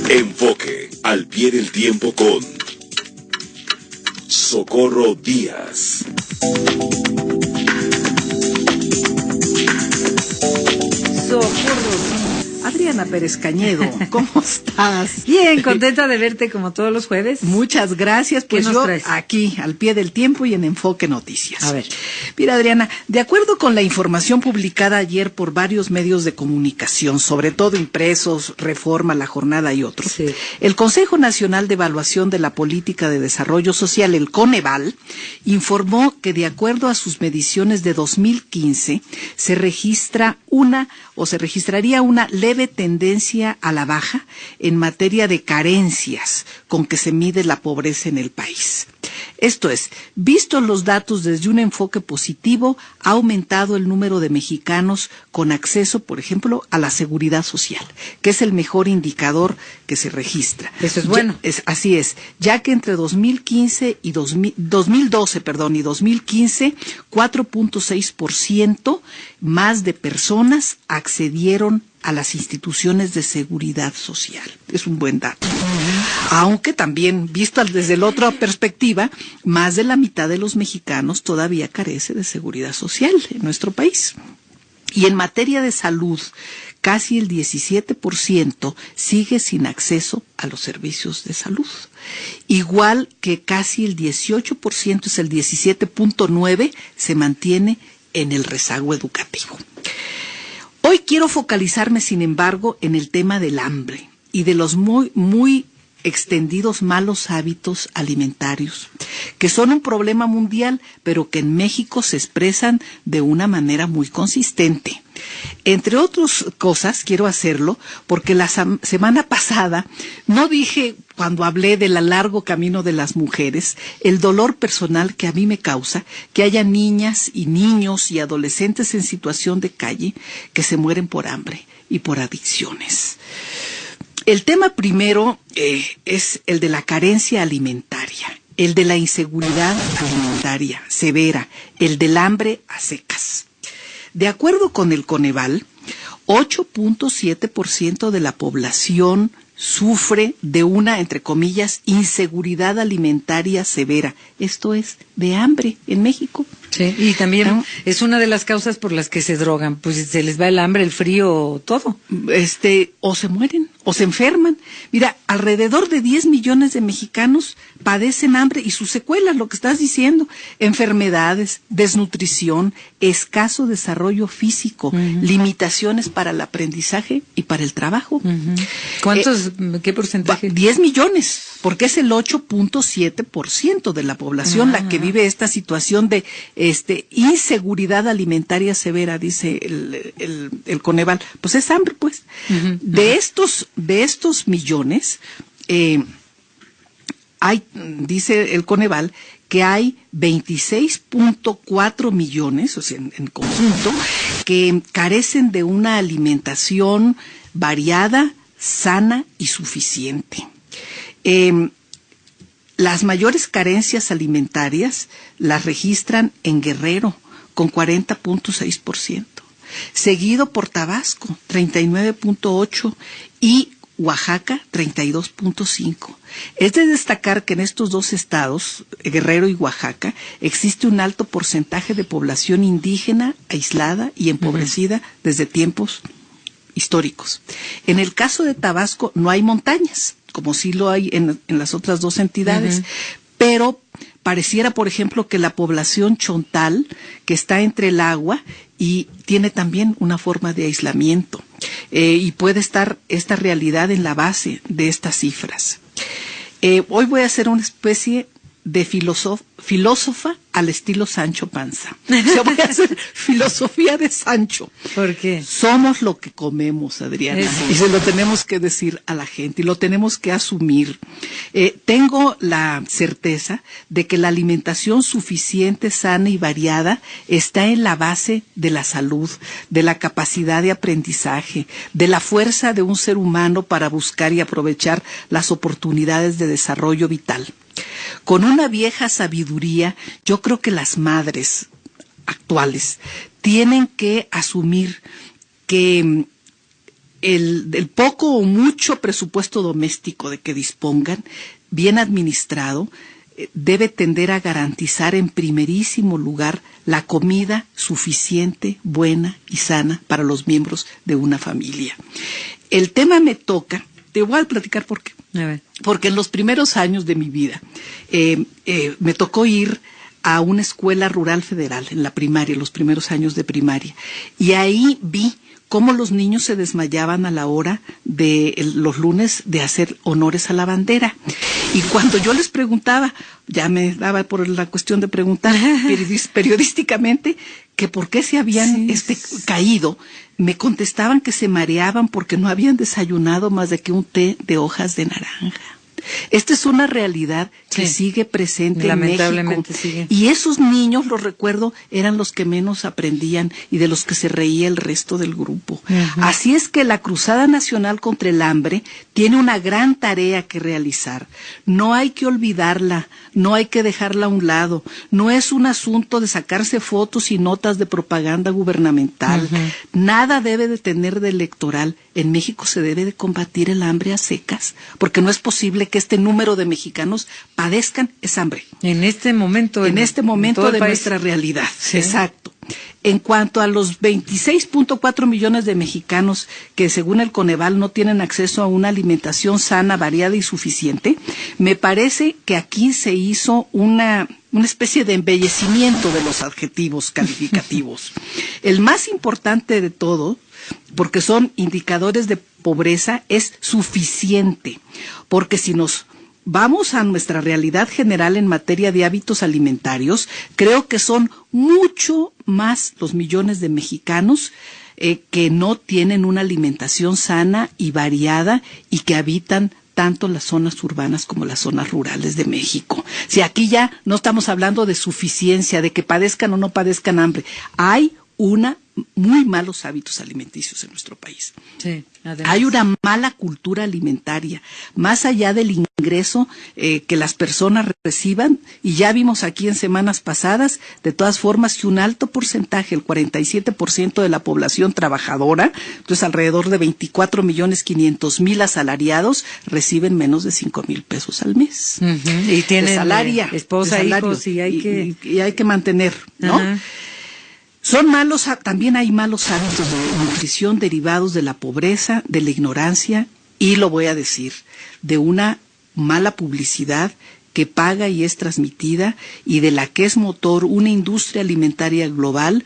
Enfoque al pie del tiempo con Socorro Díaz. Socorro. Adriana Pérez Cañedo, ¿cómo estás? Bien, contenta de verte como todos los jueves. Muchas gracias. Pues ¿Qué nos yo traes? aquí, al pie del tiempo y en Enfoque Noticias. A ver. Mira, Adriana, de acuerdo con la información publicada ayer por varios medios de comunicación, sobre todo impresos, Reforma, La Jornada y otros, Sí. el Consejo Nacional de Evaluación de la Política de Desarrollo Social, el Coneval, informó que de acuerdo a sus mediciones de 2015, se registraría una leve tendencia a la baja en materia de carencias con que se mide la pobreza en el país. Esto es, vistos los datos desde un enfoque positivo, ha aumentado el número de mexicanos con acceso, por ejemplo, a la seguridad social, que es el mejor indicador que se registra. Eso es bueno. Así es, ya que entre 2012 y 2015, 4.6% más de personas accedieron a las instituciones de seguridad social. Es un buen dato. Aunque también, visto desde la otra perspectiva, más de la mitad de los mexicanos todavía carece de seguridad social en nuestro país. Y en materia de salud, casi el 17% sigue sin acceso a los servicios de salud. Igual que casi el 18%, es el 17.9%, se mantiene en el rezago educativo. Hoy quiero focalizarme, sin embargo, en el tema del hambre y de los muy extendidos malos hábitos alimentarios, que son un problema mundial, pero que en México se expresan de una manera muy consistente. Entre otras cosas, quiero hacerlo porque la semana pasada no dije, cuando hablé del largo camino de las mujeres, el dolor personal que a mí me causa que haya niñas y niños y adolescentes en situación de calle que se mueren por hambre y por adicciones. El tema primero es el de la carencia alimentaria, el de la inseguridad alimentaria severa, el del hambre a secas. De acuerdo con el Coneval, 8.7% de la población sufre de una, entre comillas, inseguridad alimentaria severa. Esto es, de hambre en México. Sí, y también es una de las causas por las que se drogan, pues se les va el hambre, el frío, todo. O se mueren, o se enferman. Mira, alrededor de 10 millones de mexicanos padecen hambre y sus secuelas, lo que estás diciendo, enfermedades, desnutrición, escaso desarrollo físico, limitaciones para el aprendizaje y para el trabajo. ¿Cuántos, qué porcentaje? 10 millones, porque es el 8.7% de la población la que vive esta situación de inseguridad alimentaria severa, dice el Coneval. Pues es hambre, pues. De estos millones, dice el Coneval, que hay 26.4 millones, o sea, en conjunto, que carecen de una alimentación variada, sana y suficiente. Las mayores carencias alimentarias las registran en Guerrero, con 40.6%, seguido por Tabasco, 39.8%, y Oaxaca, 32.5%. Es de destacar que en estos dos estados, Guerrero y Oaxaca, existe un alto porcentaje de población indígena, aislada y empobrecida desde tiempos históricos. En el caso de Tabasco no hay montañas, como sí lo hay en las otras dos entidades, pero pareciera, por ejemplo, que la población chontal, que está entre el agua, y tiene también una forma de aislamiento, y puede estar esta realidad en la base de estas cifras. Hoy voy a hacer una especie de filósofa al estilo Sancho Panza. O sea, voy a hacer filosofía de Sancho. ¿Por qué? Somos lo que comemos, Adriana. Eso. Y se lo tenemos que decir a la gente y lo tenemos que asumir. Tengo la certeza de que la alimentación suficiente, sana y variada está en la base de la salud, de la capacidad de aprendizaje, de la fuerza de un ser humano para buscar y aprovechar las oportunidades de desarrollo vital. Con una vieja sabiduría, yo creo que las madres actuales tienen que asumir que el poco o mucho presupuesto doméstico de que dispongan, bien administrado, debe tender a garantizar en primerísimo lugar la comida suficiente, buena y sana para los miembros de una familia. El tema me toca, te voy a platicar por qué. A ver. Porque en los primeros años de mi vida me tocó ir a una escuela rural federal en la primaria, los primeros años de primaria, y ahí vi cómo los niños se desmayaban a la hora de los lunes de hacer honores a la bandera. Y cuando yo les preguntaba, ya me daba por la cuestión de preguntar periodísticamente que por qué se habían caído, me contestaban que se mareaban porque no habían desayunado más de que un té de hojas de naranja. Esta es una realidad que sigue presente en México. Sigue. Y esos niños, los recuerdo, eran los que menos aprendían y de los que se reía el resto del grupo. Así es que la Cruzada Nacional contra el Hambre tiene una gran tarea que realizar. No hay que olvidarla, no hay que dejarla a un lado. No es un asunto de sacarse fotos y notas de propaganda gubernamental. Nada debe de tener de electoral. En México se debe de combatir el hambre a secas, porque no es posible que este número de mexicanos padezcan esa hambre. En este momento de nuestra realidad. Sí. Exacto. En cuanto a los 26.4 millones de mexicanos que según el Coneval no tienen acceso a una alimentación sana, variada y suficiente, me parece que aquí se hizo una especie de embellecimiento de los adjetivos calificativos. El más importante de todo, porque son indicadores de pobreza, es suficiente. Porque si nos vamos a nuestra realidad general en materia de hábitos alimentarios, creo que son mucho más los millones de mexicanos que no tienen una alimentación sana y variada y que habitan tanto las zonas urbanas como las zonas rurales de México. Si aquí ya no estamos hablando de suficiencia, de que padezcan o no padezcan hambre, hay muy malos hábitos alimenticios en nuestro país. Sí, hay una mala cultura alimentaria, más allá del ingreso que las personas reciban, y ya vimos aquí en semanas pasadas, de todas formas, que un alto porcentaje, el 47% de la población trabajadora, entonces alrededor de 24.500.000 asalariados, reciben menos de 5,000 pesos al mes. Y tienen esposa, hijos, y hay que mantener, ¿no? También hay malos hábitos de nutrición derivados de la pobreza, de la ignorancia y, lo voy a decir, de una mala publicidad que paga y es transmitida y de la que es motor una industria alimentaria global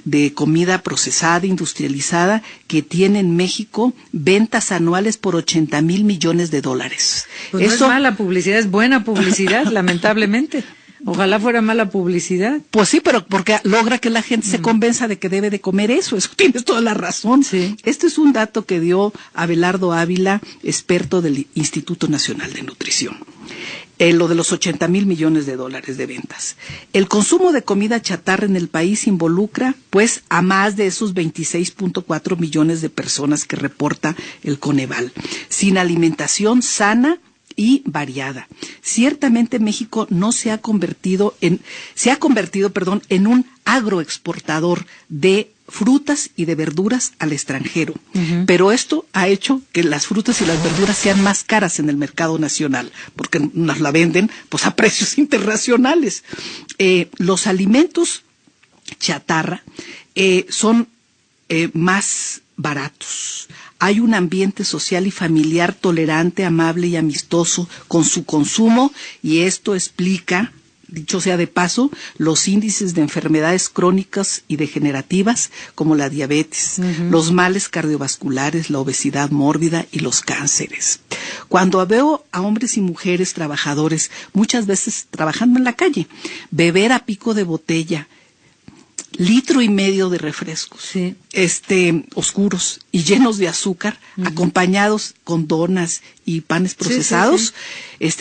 de comida procesada, industrializada, que tiene en México ventas anuales por $80,000 millones. Pues eso no es mala publicidad, es buena publicidad, lamentablemente. Ojalá fuera mala publicidad. Pues sí, pero porque logra que la gente se convenza de que debe de comer eso. Eso tienes toda la razón. Sí. Este es un dato que dio Abelardo Ávila, experto del Instituto Nacional de Nutrición. Lo de los $80,000 millones de ventas. El consumo de comida chatarra en el país involucra, pues, a más de esos 26.4 millones de personas que reporta el Coneval, sin alimentación sana y variada. Ciertamente México se ha convertido en un agroexportador de frutas y de verduras al extranjero. Pero esto ha hecho que las frutas y las verduras sean más caras en el mercado nacional, porque nos la venden pues a precios internacionales. Los alimentos chatarra son más baratos. Hay un ambiente social y familiar tolerante, amable y amistoso con su consumo, y esto explica, dicho sea de paso, los índices de enfermedades crónicas y degenerativas como la diabetes, los males cardiovasculares, la obesidad mórbida y los cánceres. Cuando veo a hombres y mujeres trabajadores, muchas veces trabajando en la calle, beber a pico de botella 1,5 litros de refrescos, oscuros y llenos de azúcar, acompañados con donas y panes procesados,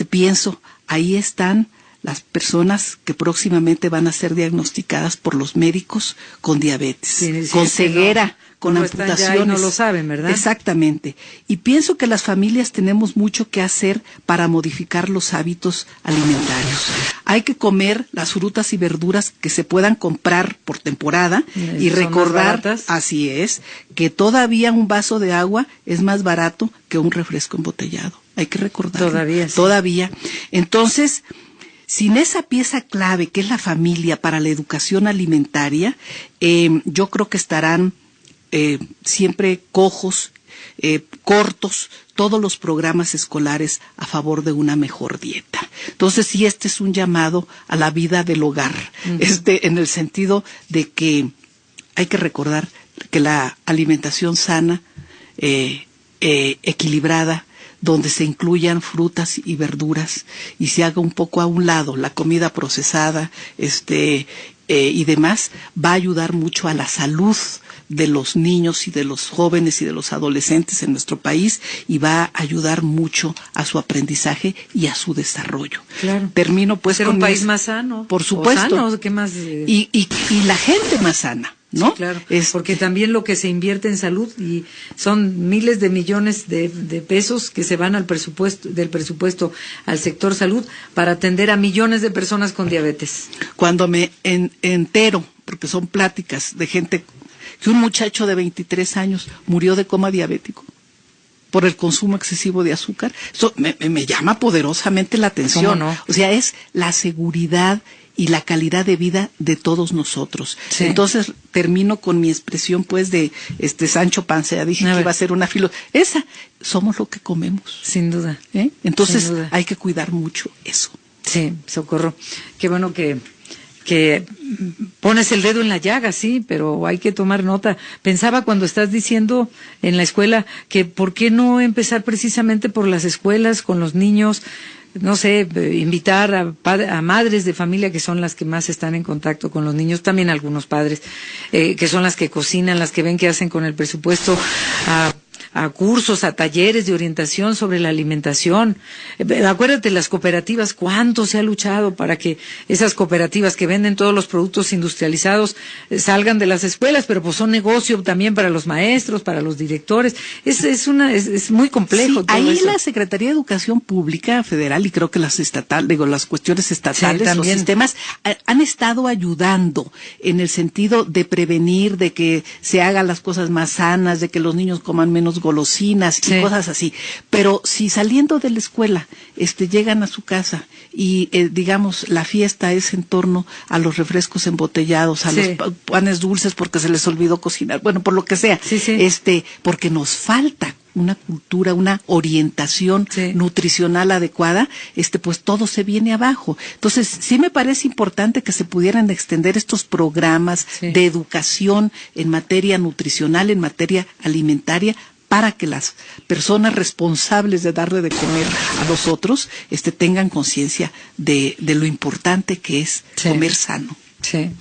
pienso, ahí están las personas que próximamente van a ser diagnosticadas por los médicos con diabetes, con ceguera con amputaciones. Ya y no lo saben, ¿verdad? Exactamente. Y pienso que las familias tenemos mucho que hacer para modificar los hábitos alimentarios. Hay que comer las frutas y verduras que se puedan comprar por temporada y recordar, así es, que todavía un vaso de agua es más barato que un refresco embotellado. Hay que recordar. Todavía. Sí. Todavía. Entonces, sin esa pieza clave que es la familia para la educación alimentaria, yo creo que estarán siempre cojos, cortos, todos los programas escolares a favor de una mejor dieta. Entonces, sí, este es un llamado a la vida del hogar, en el sentido de que hay que recordar que la alimentación sana, equilibrada, donde se incluyan frutas y verduras y se haga un poco a un lado la comida procesada, y demás, va a ayudar mucho a la salud de los niños y de los jóvenes y de los adolescentes en nuestro país y va a ayudar mucho a su aprendizaje y a su desarrollo. Claro. Termino pues ser con un país más sano. Por supuesto. Sano, ¿qué más? Y la gente más sana, ¿no? Sí, claro. Porque también lo que se invierte en salud y son miles de millones de pesos que se van del presupuesto al sector salud para atender a millones de personas con diabetes. Cuando me entero, porque son pláticas de gente, que un muchacho de 23 años murió de coma diabético por el consumo excesivo de azúcar, eso me llama poderosamente la atención. ¿Cómo no? O sea, es la seguridad y la calidad de vida de todos nosotros. Sí. Entonces, termino con mi expresión, pues, de Sancho Panza. Ya dije que iba a ser una esa, somos lo que comemos. Sin duda. Entonces, sin duda. Hay que cuidar mucho eso. Sí, Socorro. Qué bueno que pones el dedo en la llaga, sí, pero hay que tomar nota. Pensaba cuando estás diciendo en la escuela que por qué no empezar precisamente por las escuelas con los niños, no sé, invitar a madres de familia que son las que más están en contacto con los niños, también algunos padres, que son las que cocinan, las que ven qué hacen con el presupuesto, a cursos, a talleres de orientación sobre la alimentación. Acuérdate, las cooperativas, cuánto se ha luchado para que esas cooperativas que venden todos los productos industrializados salgan de las escuelas, pero pues son negocio también para los maestros, para los directores. Es muy complejo. Sí, todo ahí eso. La Secretaría de Educación Pública Federal y creo que las las cuestiones estatales, sí, los sistemas han estado ayudando en el sentido de prevenir, de que se hagan las cosas más sanas, de que los niños coman menos golosinas y cosas así. Pero si saliendo de la escuela llegan a su casa y digamos la fiesta es en torno a los refrescos embotellados, a los panes dulces porque se les olvidó cocinar, bueno, por lo que sea, porque nos falta una cultura, una orientación nutricional adecuada, pues todo se viene abajo. Entonces, sí me parece importante que se pudieran extender estos programas de educación en materia nutricional, en materia alimentaria, para que las personas responsables de darle de comer a los otros tengan conciencia de lo importante que es comer sano. Sí.